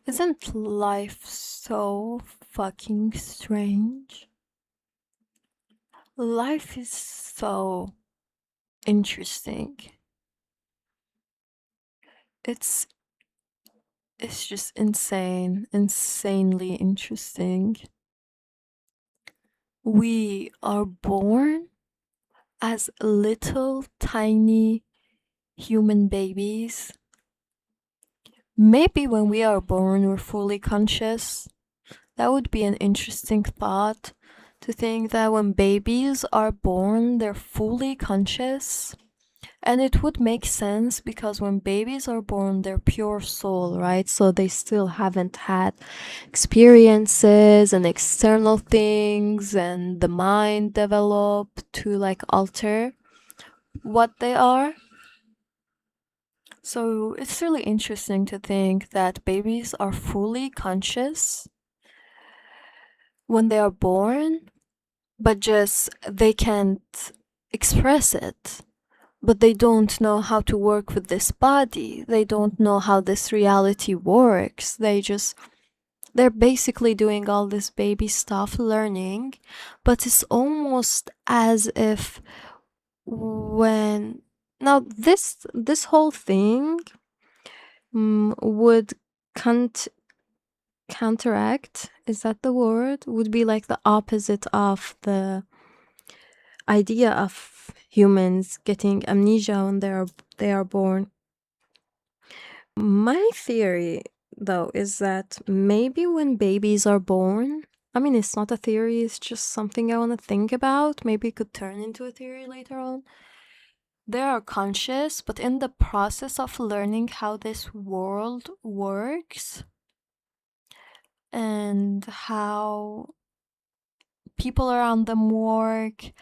Isn't life so fucking strange? Life is so interesting. It's it's just insanely interesting. We are born as little tiny human babies. Maybe when we are born we're fully conscious. That would be an interesting thought to think that when babies are born, they're fully conscious. And it would make sense because when babies are born, they're pure soul, right? So they still haven't had experiences and external things and the mind develop to like alter what they are. So it's really interesting to think that babies are fully conscious when they are born, but just they can't express it. But they don't know how to work with this body. They don't know how this reality works. They're basically doing all this baby stuff, learning, but it's almost as if when now this whole thing would can't counteract, is that the word, would be like the opposite of the idea of humans getting amnesia when they are born. My theory though is that maybe when babies are born, I mean it's not a theory, it's just something I want to think about, maybe it could turn into a theory later on. They are conscious, but in the process of learning how this world works and how people around them work,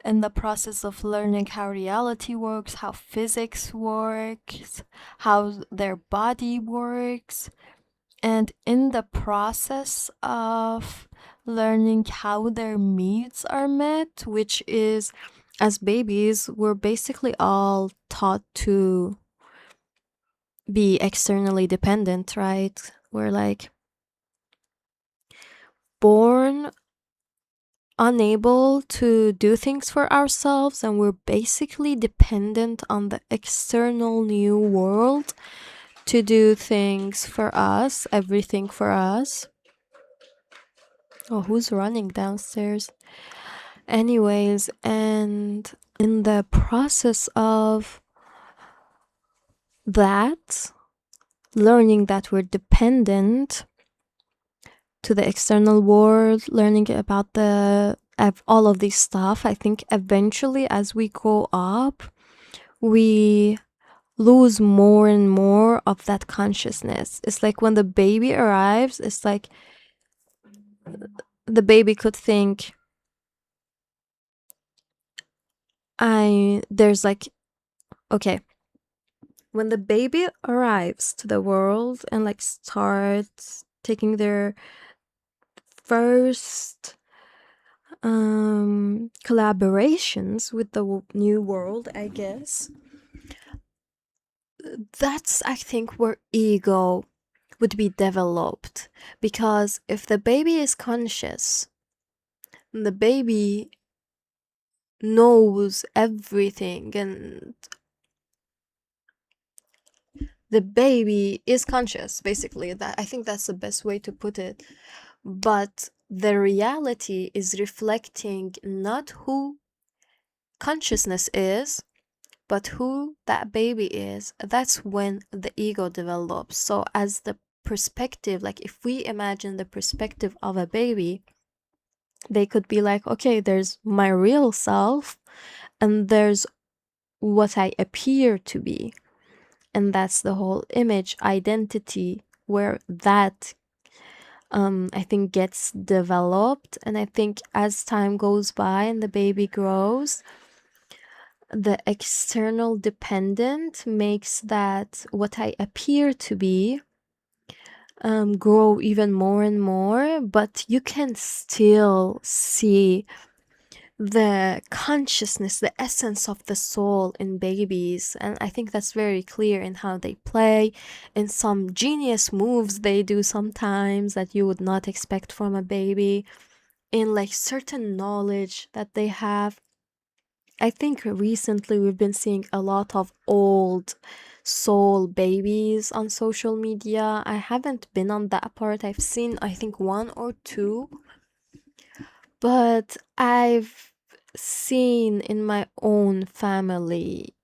in the process of learning how reality works, how physics works, how their body works, and in the process of learning how their needs are met, which is, as babies, we're basically all taught to be externally dependent, right? We're like born unable to do things for ourselves, and we're basically dependent on the external new world to do things for us, everything for us. Oh, who's running downstairs? Anyways, and in the process of that, learning that we're dependent to the external world, learning about all of this stuff, I think eventually as we grow up, we lose more and more of that consciousness. It's like when the baby arrives, it's like the baby could think, there's like, okay, when the baby arrives to the world and like starts taking their first collaborations with the new world, I guess, that's, I think, where ego would be developed. Because if the baby is conscious, the baby knows everything, and the baby is conscious, basically. That, I think that's the best way to put it. But the reality is reflecting not who consciousness is, but who that baby is. That's when the ego develops. So as the perspective, like if we imagine the perspective of a baby, they could be like, okay, there's my real self and there's what I appear to be. And that's the whole image identity where that I think gets developed. And I think as time goes by and the baby grows, the external dependent makes that what I appear to be grow even more and more, but you can still see the consciousness, the essence of the soul in babies. And I think that's very clear in how they play, in some genius moves they do sometimes that you would not expect from a baby, in like certain knowledge that they have. I think recently we've been seeing a lot of old soul babies on social media. I haven't been on that part. I've seen, I think, one or two, but I've seen in my own family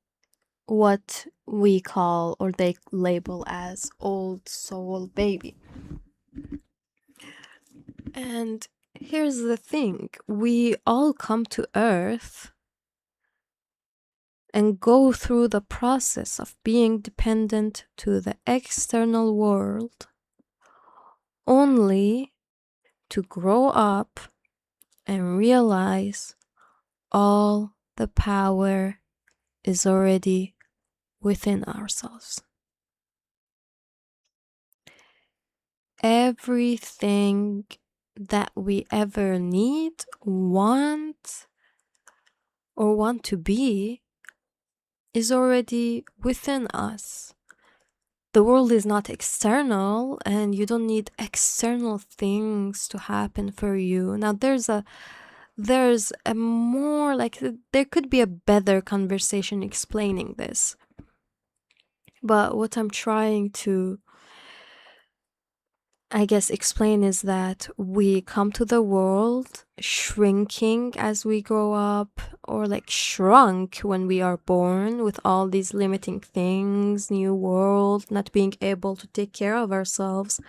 what we call or they label as old soul baby. And here's the thing, we all come to Earth and go through the process of being dependent to the external world only to grow up and realize all the power is already within ourselves. Everything that we ever need, want, or want to be is already within us. The world is not external, and you don't need external things to happen for you. Now there's a more like there could be a better conversation explaining this. But what I'm trying to, I guess, explain is that we come to the world shrinking as we grow up, or like shrunk when we are born with all these limiting things, new world, not being able to take care of ourselves,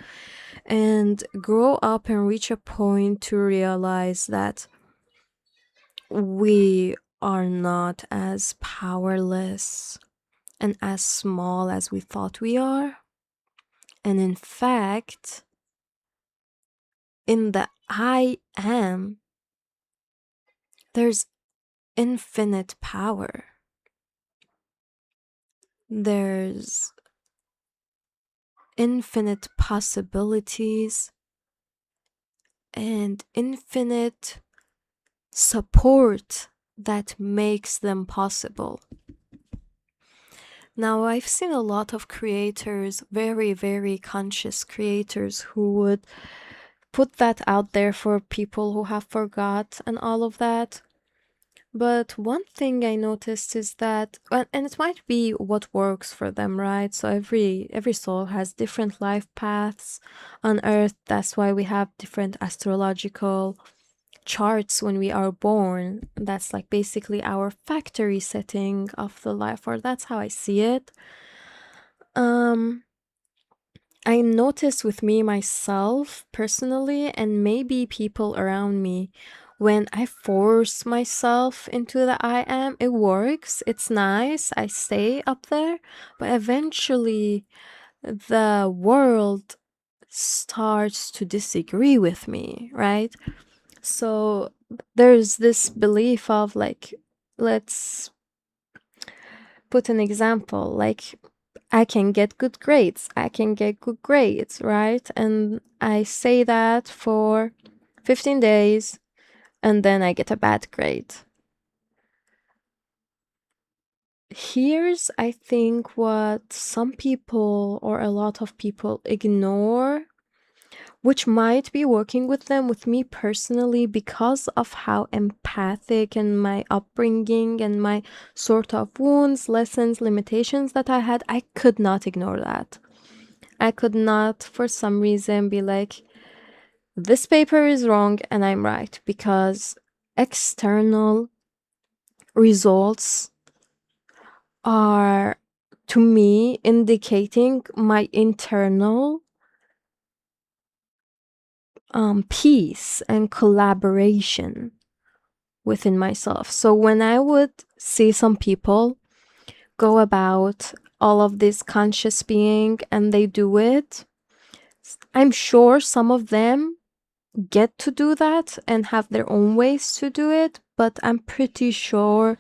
and grow up and reach a point to realize that we are not as powerless and as small as we thought we are. And in fact, in the I am, there's infinite power. There's infinite possibilities and infinite support that makes them possible. Now, I've seen a lot of creators, very, very conscious creators, who would put that out there for people who have forgot and all of that. But one thing I noticed is that, and it might be what works for them, right? So every soul has different life paths on Earth. That's why we have different astrological charts when we are born. That's like basically our factory setting of the life, or that's how I see it. I noticed with me myself personally, and maybe people around me, when I force myself into the I am, it works. It's nice. I stay up there, but eventually the world starts to disagree with me, right? So there's this belief of like, let's put an example, like I can get good grades. I can get good grades, right? And I say that for 15 days and then I get a bad grade. Here's, I think, what some people or a lot of people ignore, which might be working with them. With me personally, because of how empathic and my upbringing and my sort of wounds, lessons, limitations that I had, I could not ignore that. I could not, for some reason, be like, this paper is wrong and I'm right, because external results are, to me, indicating my internal peace and collaboration within myself. So when I would see some people go about all of this conscious being and they do it, I'm sure some of them get to do that and have their own ways to do it, but I'm pretty sure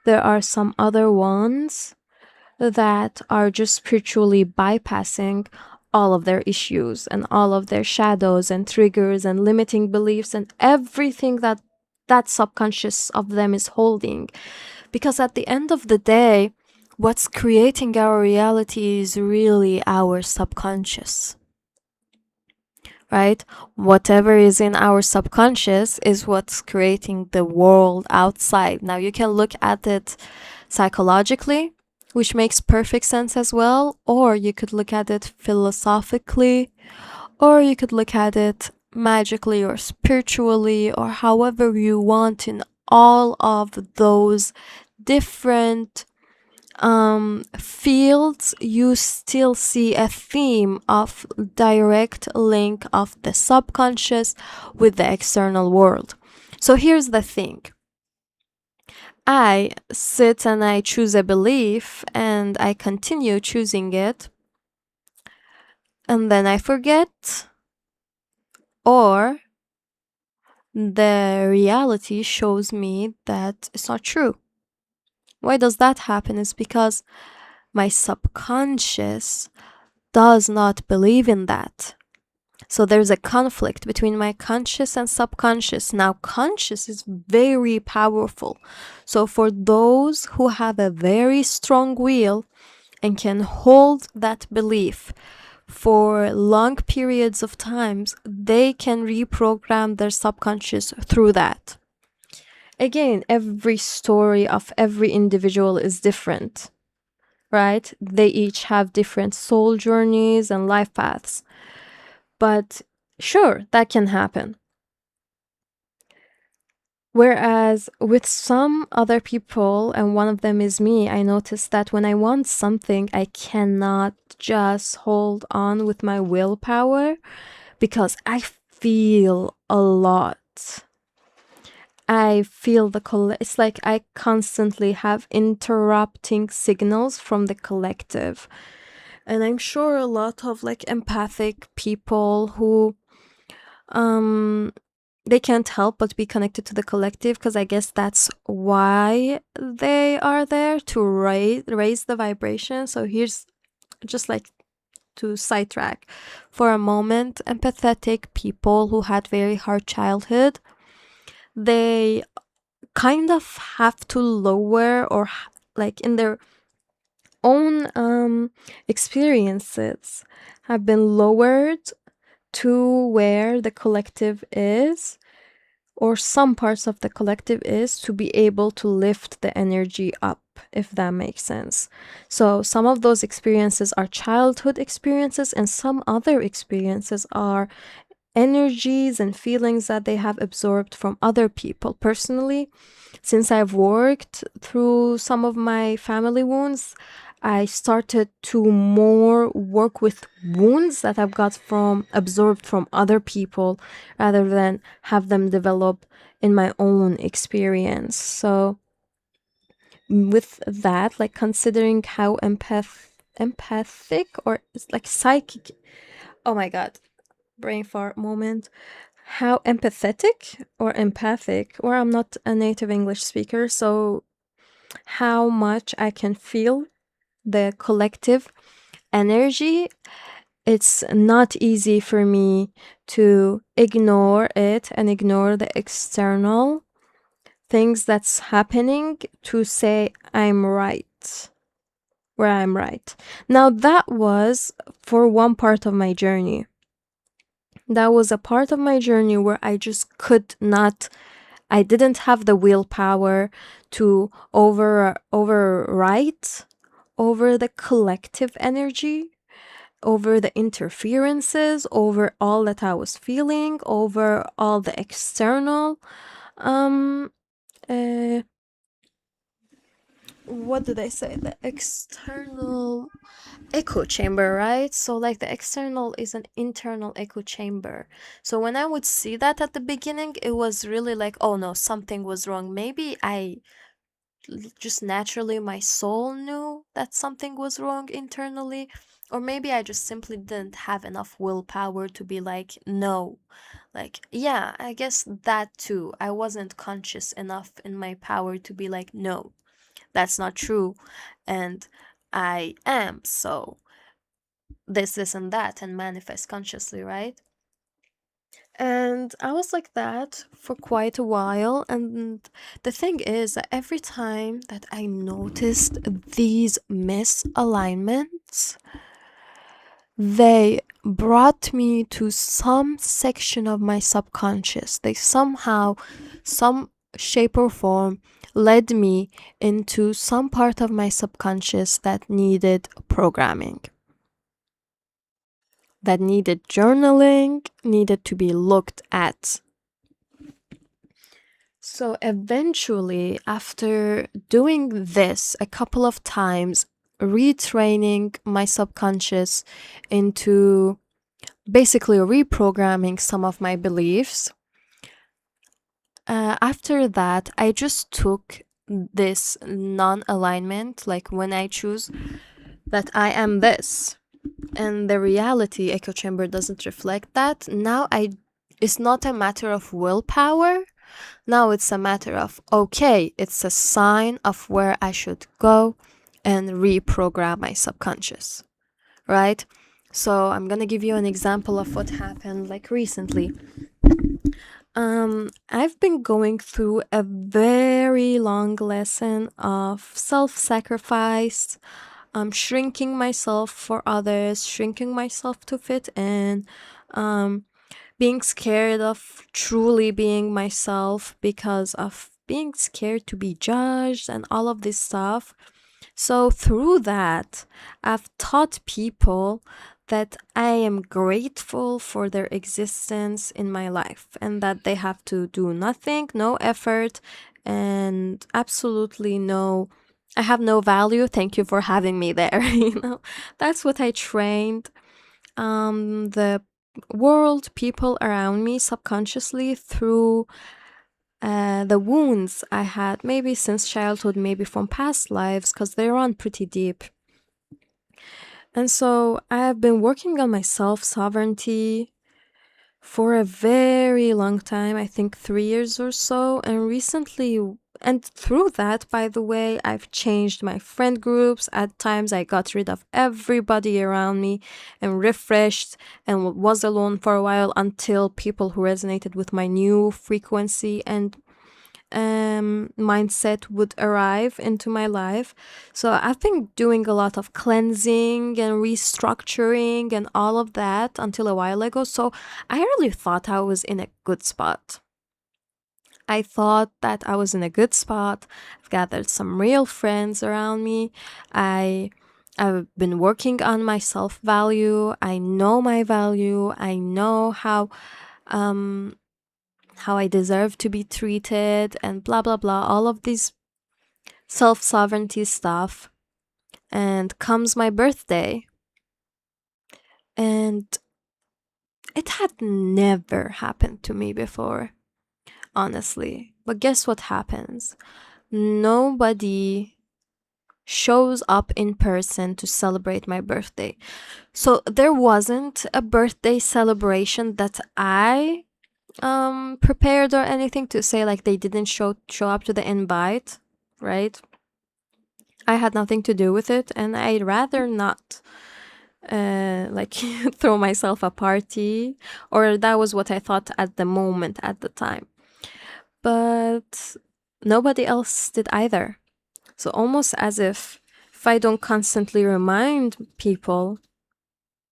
there are some other ones that are just spiritually bypassing all of their issues and all of their shadows and triggers and limiting beliefs and everything that that subconscious of them is holding. Because at the end of the day, what's creating our reality is really our subconscious, right? Whatever is in our subconscious is what's creating the world outside. Now, you can look at it psychologically, which makes perfect sense as well, or you could look at it philosophically, or you could look at it magically or spiritually, or however you want. In all of those different fields, you still see a theme of direct link of the subconscious with the external world. So here's the thing. I sit and I choose a belief and I continue choosing it, and then I forget, or the reality shows me that it's not true. Why does that happen? Is because my subconscious does not believe in that. So there's a conflict between my conscious and subconscious. Now, conscious is very powerful. So for those who have a very strong will and can hold that belief for long periods of times, they can reprogram their subconscious through that. Again, every story of every individual is different, right? They each have different soul journeys and life paths. But sure, that can happen. Whereas with some other people, and one of them is me, I noticed that when I want something, I cannot just hold on with my willpower because I feel a lot. I feel it's like I constantly have interrupting signals from the collective. And I'm sure a lot of like empathic people who they can't help but be connected to the collective, because I guess that's why they are there, to raise the vibration. So here's just like to sidetrack for a moment. Empathetic people who had very hard childhood, they kind of have to lower, or like in their own experiences have been lowered to where the collective is, or some parts of the collective is, to be able to lift the energy up, if that makes sense. So some of those experiences are childhood experiences, and some other experiences are energies and feelings that they have absorbed from other people. Personally, since I've worked through some of my family wounds, I started to more work with wounds that I've got from absorbed from other people, rather than have them develop in my own experience. So with that, like considering how empathic, or it's like psychic, oh my god, brain fart moment, how empathetic or empathic, or I'm not a native English speaker, so how much I can feel the collective energy, it's not easy for me to ignore it and ignore the external things that's happening to say I'm right, where I'm right. Now, that was for one part of my journey. That was a part of my journey where I just could not, I didn't have the willpower to overwrite over the collective energy, over the interferences, over all that I was feeling, over all the external um uh what did I say? The external echo chamber, right? So like the external is an internal echo chamber. So when I would see that at the beginning, it was really like, oh no, something was wrong. Maybe I just naturally, my soul knew that something was wrong internally, or maybe I just simply didn't have enough willpower to be like, no. Like, yeah, I guess that too. I wasn't conscious enough in my power to be like, no, that's not true. And I am, so this, and that, and manifest consciously, right? And I was like that for quite a while. And the thing is that every time that I noticed these misalignments, they brought me to some section of my subconscious. They somehow, some shape or form, led me into some part of my subconscious that needed programming, that needed journaling, needed to be looked at. So eventually, after doing this a couple of times, retraining my subconscious into basically reprogramming some of my beliefs, after that, I just took this non alignment, like when I choose that I am this, and the reality echo chamber doesn't reflect that. Now it's not a matter of willpower. Now it's a matter of, okay, it's a sign of where I should go and reprogram my subconscious, right? So I'm gonna give you an example of what happened like recently. I've been going through a very long lesson of self-sacrifice, shrinking myself for others, shrinking myself to fit in, um, being scared of truly being myself because of being scared to be judged and all of this stuff. So through that, I've taught people that I am grateful for their existence in my life and that they have to do nothing, no effort, and absolutely no, I have no value. Thank you for having me there. That's what I trained the world, people around me subconsciously through the wounds I had, maybe since childhood, maybe from past lives, because they run pretty deep. And so I have been working on my self sovereignty for a very long time, I think 3 years or so. And recently, and through that, by the way, I've changed my friend groups. At times, I got rid of everybody around me and refreshed and was alone for a while until people who resonated with my new frequency and mindset would arrive into my life. So I've been doing a lot of cleansing and restructuring and all of that until a while ago. So I really thought I was in a good spot. I thought that I was in a good spot. I've gathered some real friends around me. I've been working on my self value. I know my value. I know how I deserve to be treated, and blah, blah, blah, all of these self sovereignty stuff. And comes my birthday, and it had never happened to me before, honestly. But guess what happens? Nobody shows up in person to celebrate my birthday. So there wasn't a birthday celebration that I prepared or anything to say like they didn't show up to the invite, right? I had nothing to do with it, and I'd rather not like throw myself a party, or that was what I thought at the moment, at the time. But nobody else did either. So almost as if I don't constantly remind people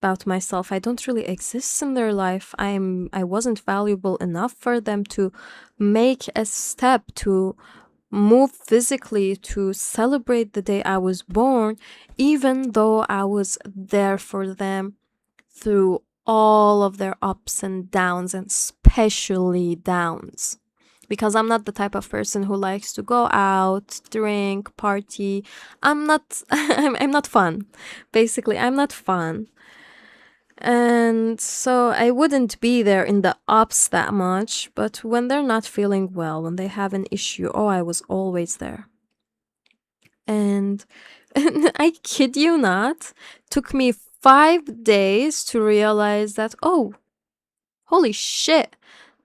about myself, I don't really exist in their life. I wasn't valuable enough for them to make a step to move physically to celebrate the day I was born, even though I was there for them through all of their ups and downs, and especially downs. Because I'm not the type of person who likes to go out, drink, party. I'm not I'm not fun. Basically, I'm not fun. And so I wouldn't be there in the ups that much, but when they're not feeling well, when they have an issue, oh, I was always there. And I kid you not, took me 5 days to realize that, oh, holy shit,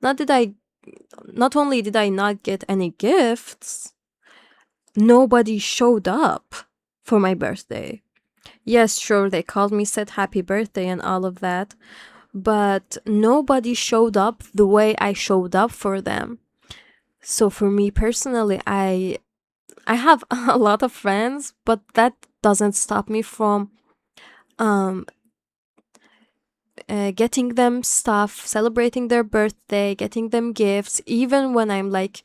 not only did I not get any gifts, nobody showed up for my birthday. Yes, sure, they called me, said happy birthday and all of that, but nobody showed up the way I showed up for them. So for me personally, I have a lot of friends, but that doesn't stop me from um getting them stuff, celebrating their birthday, getting them gifts, even when I'm like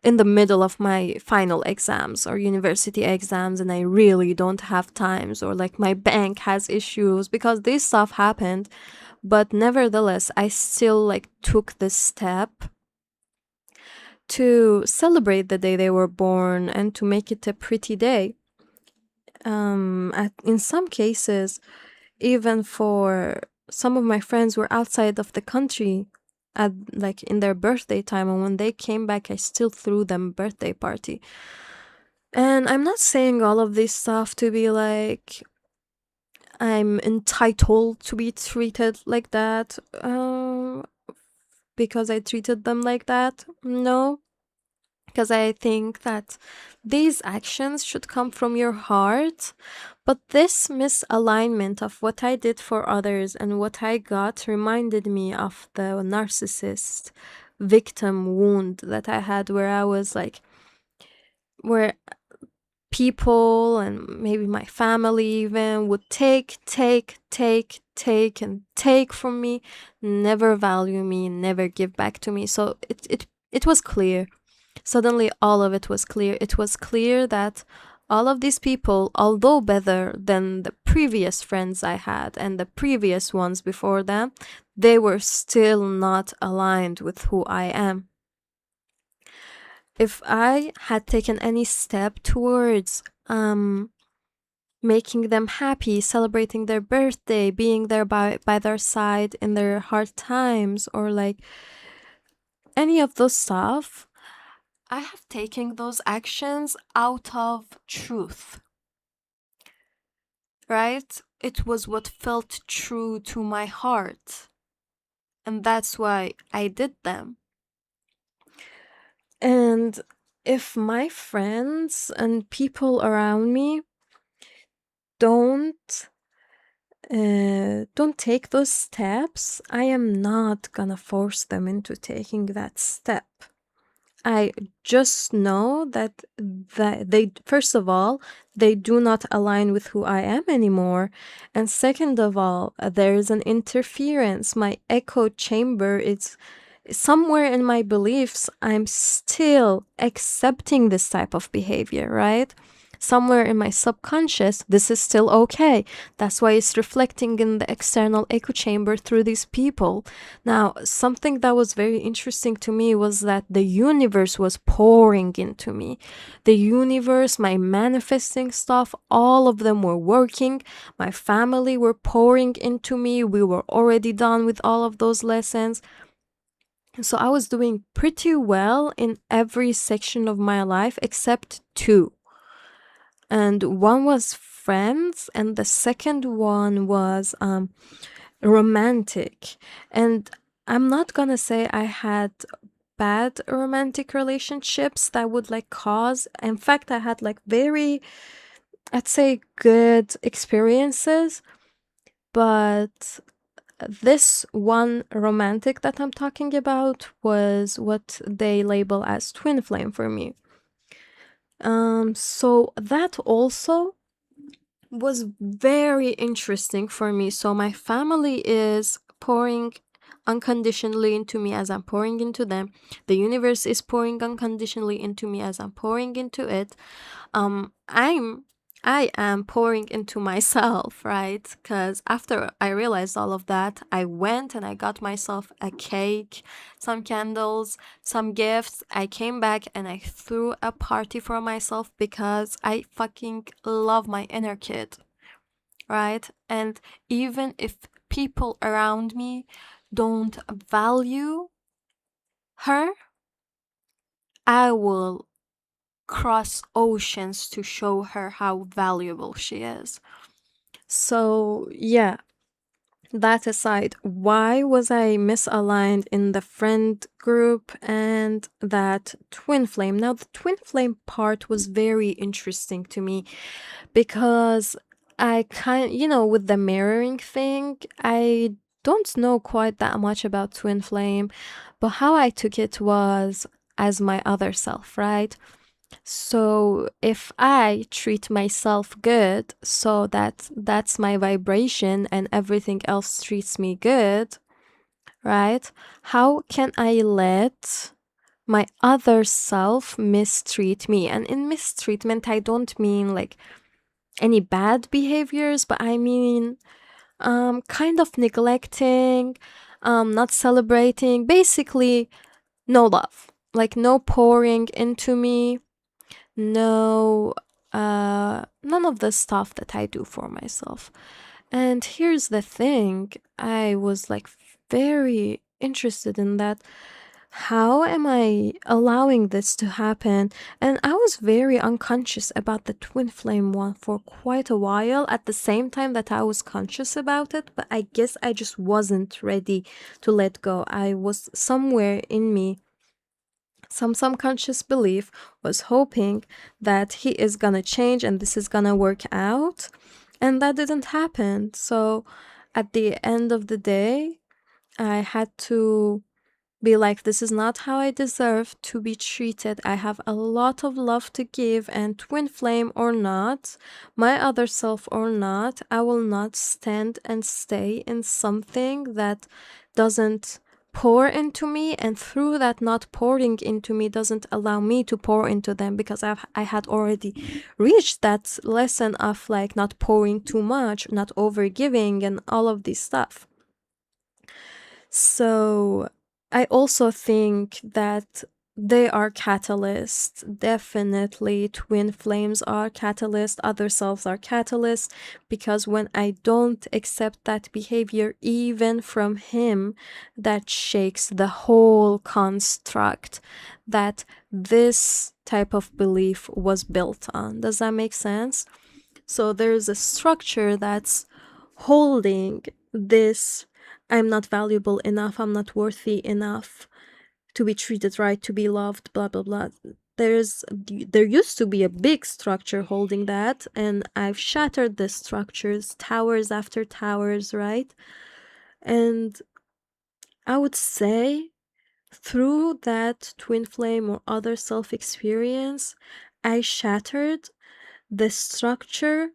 in the middle of my final exams or university exams and I really don't have times, or like my bank has issues, because this stuff happened. But nevertheless, I still like took this step to celebrate the day they were born and to make it a pretty day. In some cases, even for some of my friends were outside of the country at like in their birthday time, and when they came back, I still threw them a birthday party. And I'm not saying all of this stuff to be like I'm entitled to be treated like that, because I treated them like that. No, because I think that these actions should come from your heart. But this misalignment of what I did for others and what I got reminded me of the narcissist victim wound that I had, where I was like, where people and maybe my family even would and take from me, never value me, never give back to me. So it was clear. Suddenly, all of it was clear. It was clear that all of these people, although better than the previous friends I had and the previous ones before them, they were still not aligned with who I am. If I had taken any step towards making them happy, celebrating their birthday, being there by their side in their hard times, or like any of those stuff, I have taken those actions out of truth, right? It was what felt true to my heart. And that's why I did them. And if my friends and people around me don't don't take those steps, I am not gonna force them into taking that step. I just know that they, first of all, they do not align with who I am anymore, and second of all, there is an interference. My echo chamber is somewhere in my beliefs. I'm still accepting this type of behavior, right? Somewhere in my subconscious, this is still okay. That's why it's reflecting in the external echo chamber through these people. Now, something that was very interesting to me was that the universe was pouring into me. The universe, my manifesting stuff, all of them were working. My family were pouring into me. We were already done with all of those lessons. So I was doing pretty well in every section of my life except two. And one was friends, and the second one was romantic. And I'm not gonna say I had bad romantic relationships that would like cause. In fact, I had like very, I'd say, good experiences. But this one romantic that I'm talking about was what they label as twin flame for me. So that also was very interesting for me. So my family is pouring unconditionally into me as I'm pouring into them. The universe is pouring unconditionally into me as I'm pouring into it. um i'm I am pouring into myself, right? Because after I realized all of that, I went and I got myself a cake, some candles, some gifts. I came back and I threw a party for myself because I fucking love my inner kid, right? And even if people around me don't value her, I will cross oceans to show her how valuable she is. So, yeah, that aside, why was I misaligned in the friend group and that twin flame? Now, the twin flame part was very interesting to me because I kind, with the mirroring thing, I don't know quite that much about twin flame, but how I took it was as my other self, right? So if I treat myself good, so that's my vibration and everything else treats me good, right? How can I let my other self mistreat me? And in mistreatment, I don't mean like any bad behaviors, but I mean kind of neglecting, not celebrating, basically no love, like no pouring into me, no, none of the stuff that I do for myself. And here's the thing, I was like very interested in that. How am I allowing this to happen? And I was very unconscious about the twin flame one for quite a while at the same time that I was conscious about it, but I guess I just wasn't ready to let go. I was somewhere in me, some subconscious belief was hoping that he is gonna change and this is gonna work out, and that didn't happen. So at the end of the day, I had to be like, this is not how I deserve to be treated. I have a lot of love to give, and twin flame or not, my other self or not, I will not stand and stay in something that doesn't pour into me, and through that not pouring into me doesn't allow me to pour into them, because I had already reached that lesson of like not pouring too much, not over giving, and all of this stuff. So I also think that they are catalysts. Definitely, twin flames are catalysts, other selves are catalysts, because when I don't accept that behavior, even from him, that shakes the whole construct that this type of belief was built on. Does that make sense? So there's a structure that's holding this: I'm not valuable enough, I'm not worthy enough to be treated right, to be loved, blah blah blah. There used to be a big structure holding that, and I've shattered the structures, towers after towers, right? And I would say through that twin flame or other self experience, I shattered the structure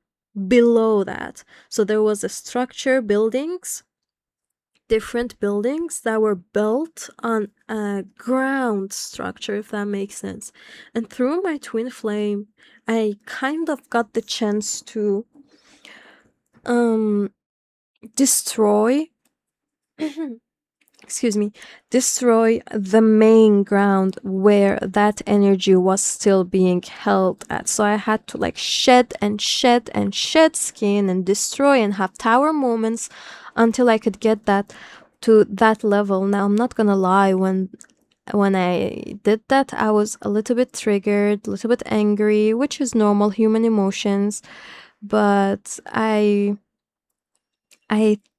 below that. So there was a structure, buildings, different buildings that were built on a ground structure, if that makes sense. And through my twin flame, I kind of got the chance to um destroy excuse me, destroy the main ground where that energy was still being held at. So I had to like shed and shed and shed skin and destroy and have tower moments until I could get that to that level. Now I'm not gonna lie, when I did that, I was a little bit triggered, a little bit angry, which is normal human emotions, but I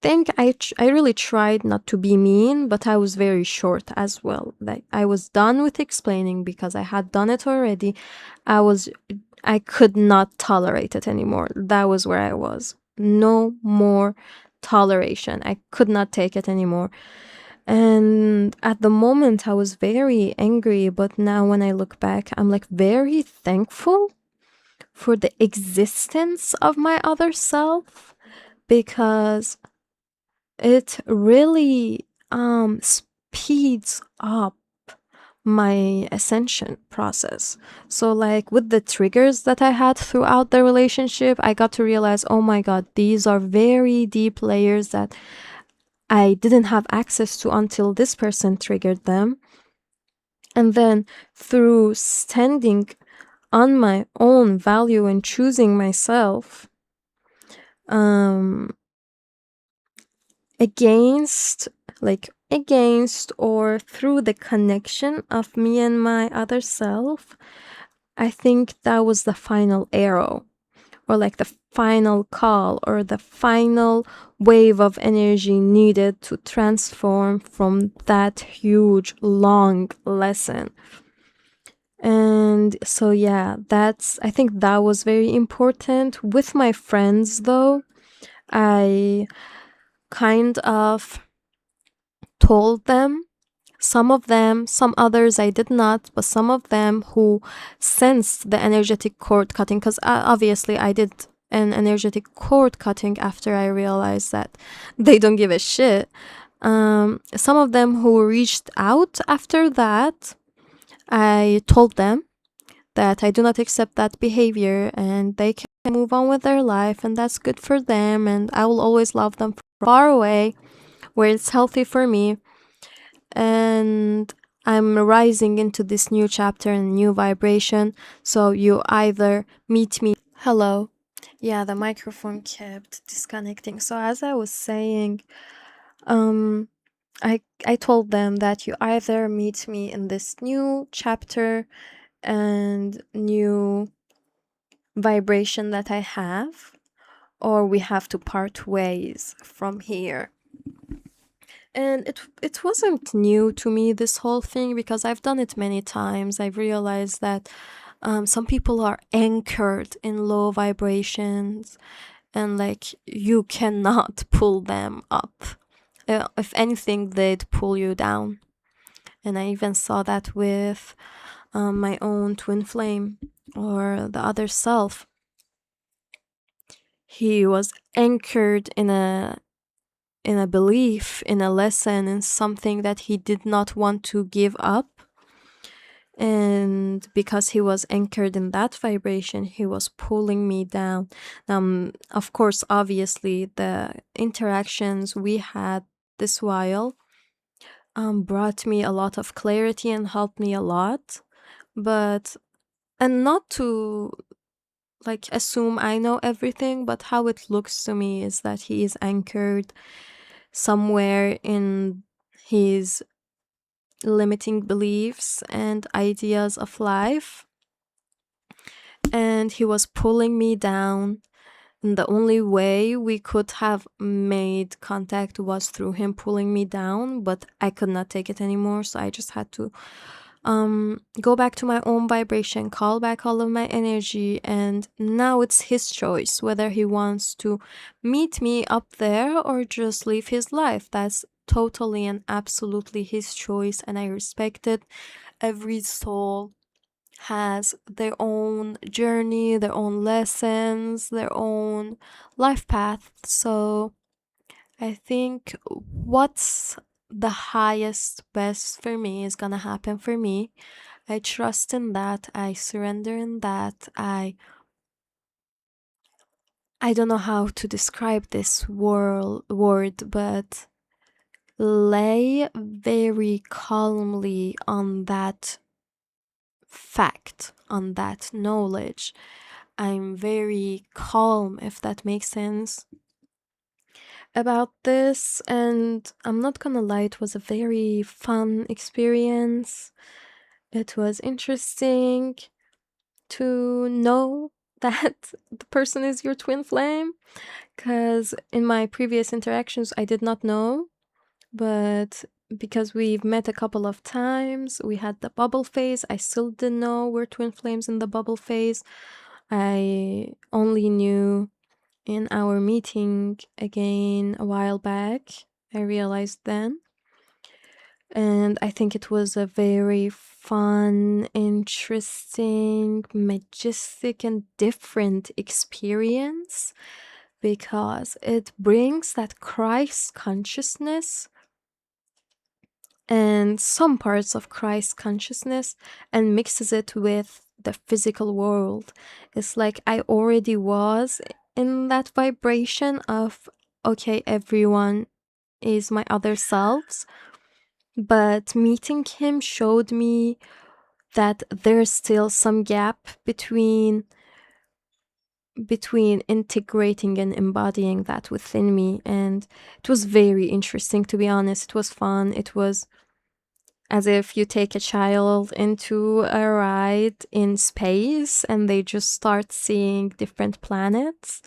think I really tried not to be mean, but I was very short as well. Like I was done with explaining because I had done it already. I was I could not tolerate it anymore. That was where I was. No more toleration. I could not take it anymore. And at the moment I was very angry, but now when I look back, I'm like very thankful for the existence of my other self, because it really speeds up my ascension process. So like with the triggers that I had throughout the relationship, I got to realize, oh my god, these are very deep layers that I didn't have access to until this person triggered them. And then through standing on my own value and choosing myself, um against against or through the connection of me and my other self, I think that was the final arrow, or like the final call, or the final wave of energy needed to transform from that huge long lesson. And so yeah, I think that was very important. With my friends though, I kind of told them. Some of them, some others I did not, but some of them who sensed the energetic cord cutting, because obviously I did an energetic cord cutting after I realized that they don't give a shit. Some of them who reached out after that, I told them that I do not accept that behavior and they can move on with their life and that's good for them and I will always love them far away where it's healthy for me. And I'm rising into this new chapter and new vibration. So you either meet me. Hello. Yeah, the microphone kept disconnecting. So as I was saying, um, I told them that you either meet me in this new chapter and new vibration that I have, or we have to part ways from here. And it wasn't new to me, this whole thing, because I've done it many times. I've realized that some people are anchored in low vibrations and like you cannot pull them up. If anything, they'd pull you down. And I even saw that with my own twin flame or the other self. He was anchored in a belief, in a lesson, in something that he did not want to give up. And because he was anchored in that vibration, he was pulling me down. Of course, obviously, the interactions we had this while brought me a lot of clarity and helped me a lot. But, and not to like assume I know everything, but how it looks to me is that he is anchored somewhere in his limiting beliefs and ideas of life. And he was pulling me down. And the only way we could have made contact was through him pulling me down, but I could not take it anymore. So I just had to go back to my own vibration, call back all of my energy, and now it's his choice whether he wants to meet me up there or just live his life. That's totally and absolutely his choice, and I respect it. Every soul has their own journey, their own lessons, their own life path. So I think what's the highest best for me is gonna happen for me. I trust in that. I surrender in that. I don't know how to describe this word, but lay very calmly on that fact, on that knowledge. I'm very calm, if that makes sense, about this. And I'm not gonna lie, it was a very fun experience. It was interesting to know that the person is your twin flame, because in my previous interactions I did not know, but because we've met a couple of times, we had the bubble phase. I still didn't know we're twin flames in the bubble phase. I only knew in our meeting again a while back. I realized then. And I think it was a very fun, interesting, majestic, and different experience because it brings that Christ consciousness and some parts of Christ consciousness and mixes it with the physical world. It's like I already was in that vibration of, okay, everyone is my other selves. But meeting him showed me that there's still some gap between integrating and embodying that within me. And it was very interesting, to be honest. It was fun. It was as if you take a child into a ride in space and they just start seeing different planets.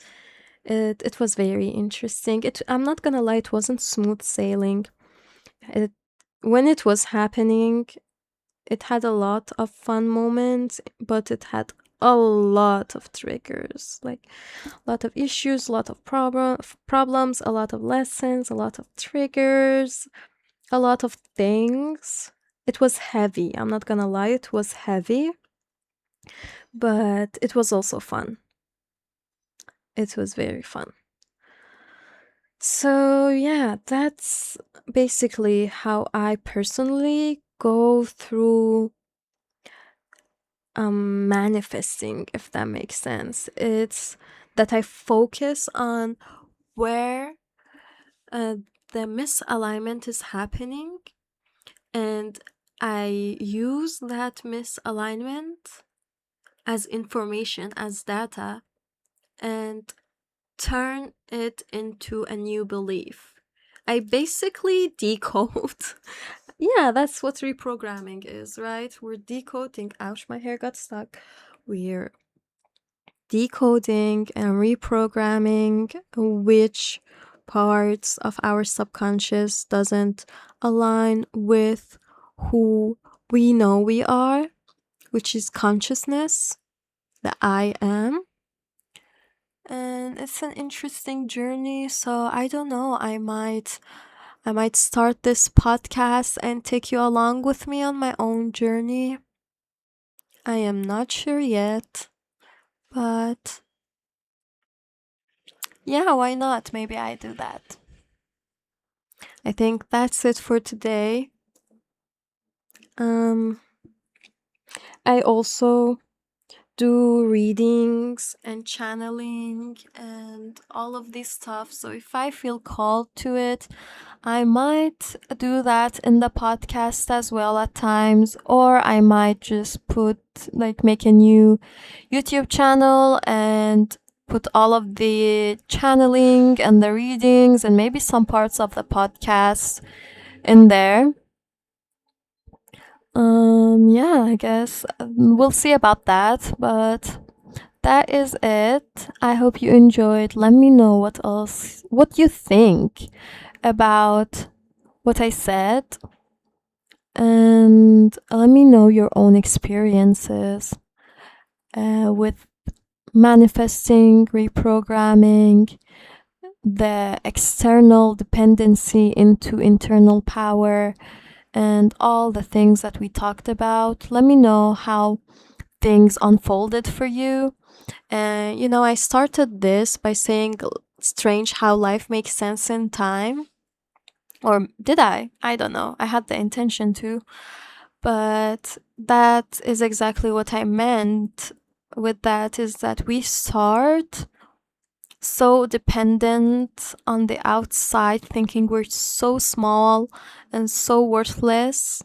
It was very interesting. I'm not gonna lie, it wasn't smooth sailing. When it was happening, it had a lot of fun moments, but it had a lot of triggers, like a lot of issues, a lot of problems, a lot of lessons, a lot of triggers, a lot of things. It was heavy. I'm not gonna lie, it was heavy, but it was also fun. It was very fun. So, yeah, that's basically how I personally go through manifesting, if that makes sense. It's that I focus on where uh, the misalignment is happening, and I use that misalignment as information, as data, and turn it into a new belief. I basically decode. Yeah, that's what reprogramming is, right? We're decoding. Ouch, my hair got stuck. We're decoding and reprogramming which parts of our subconscious doesn't align with who we know we are, which is consciousness, the I am. And it's an interesting journey, so I don't know, I might start this podcast and take you along with me on my own journey. I am not sure yet, but yeah, why not? Maybe I do that. I think that's it for today. Um, I also do readings and channeling and all of this stuff. So if I feel called to it, I might do that in the podcast as well at times, or I might just make a new YouTube channel and put all of the channeling and the readings and maybe some parts of the podcast in there. Yeah, I guess we'll see about that, but that is it. I hope you enjoyed. Let me know what you think about what I said, and let me know your own experiences with manifesting, reprogramming, the external dependency into internal power, and all the things that we talked about. Let me know how things unfolded for you. And I started this by saying strange how life makes sense in time. Or did I? I don't know. I had the intention to. But that is exactly what I meant with that, is that we start so dependent on the outside, thinking we're so small and so worthless,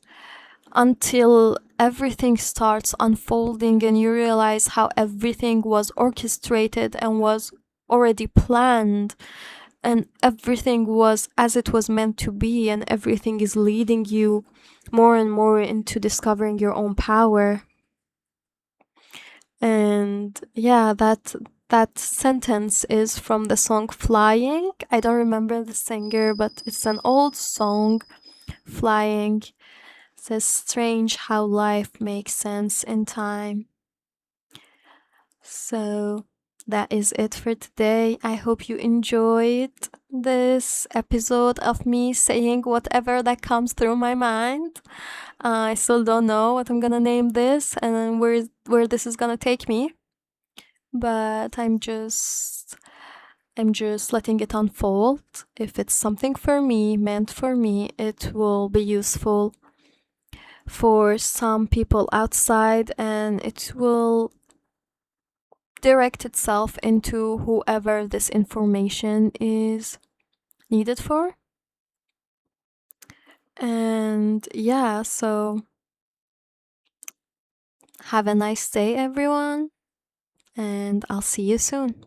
until everything starts unfolding and you realize how everything was orchestrated and was already planned, and everything was as it was meant to be, and everything is leading you more and more into discovering your own power. And yeah, that sentence is from the song Flying. I don't remember the singer, but it's an old song. Flying says, strange how life makes sense in time. So that is it for today. I hope you enjoyed this episode of me saying whatever that comes through my mind. I still don't know what I'm gonna name this and where this is gonna take me, but I'm just letting it unfold. If it's something for me, meant for me, it will be useful for some people outside, and it will direct itself into whoever this information is needed for. And yeah, so have a nice day, everyone, and I'll see you soon.